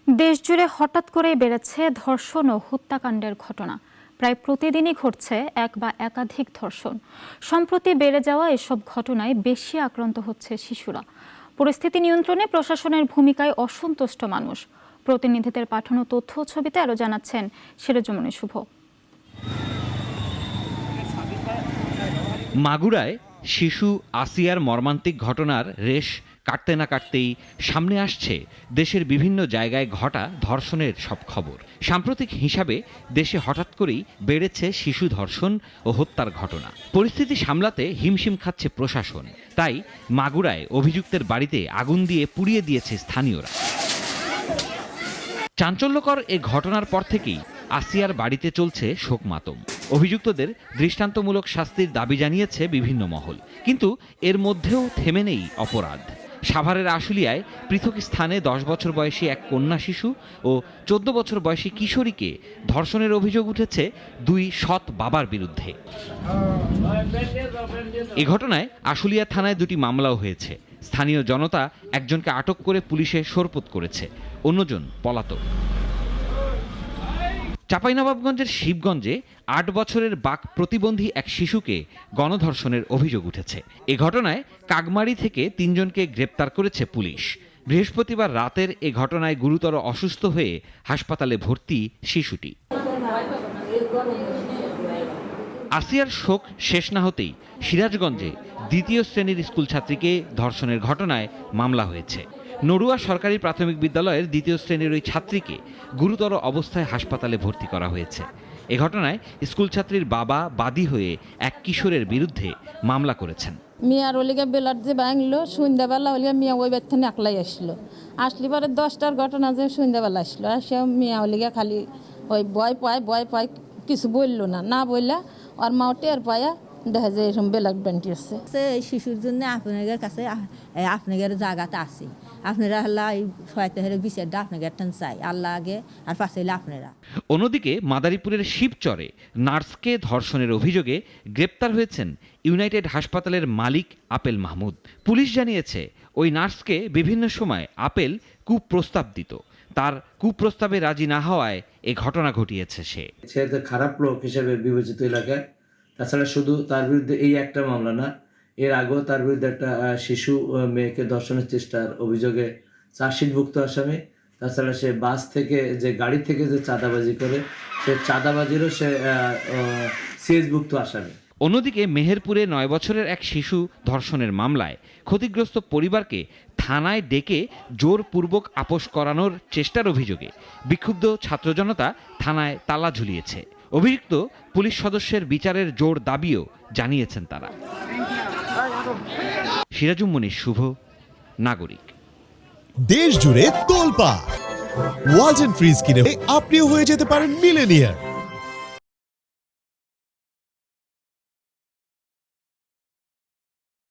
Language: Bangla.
দেশজুড়ে হঠাৎ করেই বেড়েছে ধর্ষণ ও হত্যাকাণ্ডের ঘটনা। প্রায় প্রতিদিনই ঘটছে এক বা একাধিক ধর্ষণ। সম্প্রতি বেড়ে যাওয়া এসব ঘটনায় বেশি আক্রান্ত হচ্ছে শিশুরা। পরিস্থিতি নিয়ন্ত্রণে প্রশাসনের ভূমিকায় অসন্তুষ্ট মানুষ। প্রতিনিধিদের পাঠানো তথ্য ও ছবিতে আরও জানাচ্ছেন সিরাজুমনি শুভ। মাগুরায় শিশু আসিয়ার মর্মান্তিক ঘটনার রেশ কাটতে না কাটতেই সামনে আসছে দেশের বিভিন্ন জায়গায় ঘটা ধর্ষণের সব খবর। সাম্প্রতিক হিসাবে দেশে হঠাৎ করেই বেড়েছে শিশু ধর্ষণ ও হত্যার ঘটনা। পরিস্থিতি সামলাতে হিমশিম খাচ্ছে প্রশাসন। তাই মাগুরায় অভিযুক্তের বাড়িতে আগুন দিয়ে পুড়িয়ে দিয়েছে স্থানীয়রা। চাঞ্চল্যকর এ ঘটনার পর থেকেই আসিয়ার বাড়িতে চলছে শোক মাতম। অভিযুক্তদের দৃষ্টান্তমূলক শাস্তির দাবি জানিয়েছে বিভিন্ন মহল, কিন্তু এর মধ্যেও থেমে নেই অপরাধ। সাভারের আশুলিয়ায় পৃথক স্থানে 10 বছর বয়সী এক কন্যা শিশু ও 14 বছর বয়সী কিশোরীকে ধর্ষণের অভিযোগ উঠেছে দুই সৎ বাবার বিরুদ্ধে। এ ঘটনায় আশুলিয়া থানায় দুটি মামলাও হয়েছে। স্থানীয় জনতা একজনকে আটক করে পুলিশে সোরপোত করেছে, অন্যজন পলাতক। চাঁপাইনবাবগঞ্জের শিবগঞ্জে 8 বছরের বাক প্রতিবন্ধী এক শিশুকে গণধর্ষণের অভিযোগ উঠেছে। এ ঘটনায় কাগমারি থেকে 3 জনকে গ্রেপ্তার করেছে পুলিশ। বৃহস্পতিবার রাতের এ ঘটনায় গুরুতর অসুস্থ হয়ে হাসপাতালে ভর্তি শিশুটি। আসিয়ার শোক শেষ না হতেই সিরাজগঞ্জে 2য় শ্রেণীর স্কুল ছাত্রীকে ধর্ষণের ঘটনায় মামলা হয়েছে। নড়ুয়া সরকারি প্রাথমিক বিদ্যালয়ের 2য় শ্রেণীর ওই ছাত্রীকে গুরুতর অবস্থায় হাসপাতালে ভর্তি করা হয়েছে। এ ঘটনায় স্কুল ছাত্রীর বাবা বাদী হয়ে এক কিশোরের বিরুদ্ধে মামলা করেছেন। মিয়ার ওলিগা বেলার যে ভাঙলো সন্ধ্যাবেলা ওলিগা মিয়া ওই ব্যথানে একলাই আসলো। আসলি পরে 10টার ঘটনা যে সন্ধ্যাবেলা আসলো, আসে মিয়া ওলিগা খালি ওই ভয় পায় কিছু বললো না বললা আর মাও টের পায়া দেখা যায় এরকম বেলার ব্যান্টি আছে। এই শিশুর জন্য আপনাদের কাছে আপনাদের জায়গাতে আছে, আপনারা আল্লাহ সহায়তা হলে বিচারটা আপনাদের চাই, আল্লাহ আগে আর পাশে হলে আপনারা। অন্যদিকে মাদারীপুরের শিবচরে নার্সকে ধর্ষণের অভিযোগে গ্রেপ্তার হয়েছেন ইউনাইটেড হাসপাতালের মালিক আপেল মাহমুদ। পুলিশ জানিয়েছে ওই নার্সকে বিভিন্ন সময় আপেল কুপ্রস্তাব দিত। তার কুপ্রস্তাবে রাজি না হওয়ায় এ ঘটনা ঘটিয়েছে সে। খারাপ লোক হিসেবে বিবেচিত এলাকায়। তাছাড়া শুধু তার বিরুদ্ধে এই একটা মামলা না, এর আগেও তার বিরুদ্ধে একটা শিশু মেয়েকে ধর্ষণের চেষ্টার অভিযোগে চার্জশিটভুক্ত আসামি। তাছাড়া সে বাস থেকে যে গাড়ি থেকে যে চাঁদাবাজি করে সে চাঁদাবাজিরও সে সিএসভুক্ত আসামি। অন্যদিকে মেহেরপুরে 9 বছরের এক শিশু ধর্ষণের মামলায় ক্ষতিগ্রস্ত পরিবারকে থানায় ডেকে জোরপূর্বক আপোষ করানোর চেষ্টার অভিযোগে বিক্ষুব্ধ ছাত্র জনতা থানায় তালা ঝুলিয়েছে। অভিযুক্ত পুলিশ সদস্যের বিচারের জোর দাবিও জানিয়েছেন তারা। সিরাজুমনি শুভ, নাগরিক। দেশ জুড়ে তোলপাড় ওয়ালটন ফ্রিজ কিনে আপনিও হয়ে যেতে পারেন মিলেনিয়ার।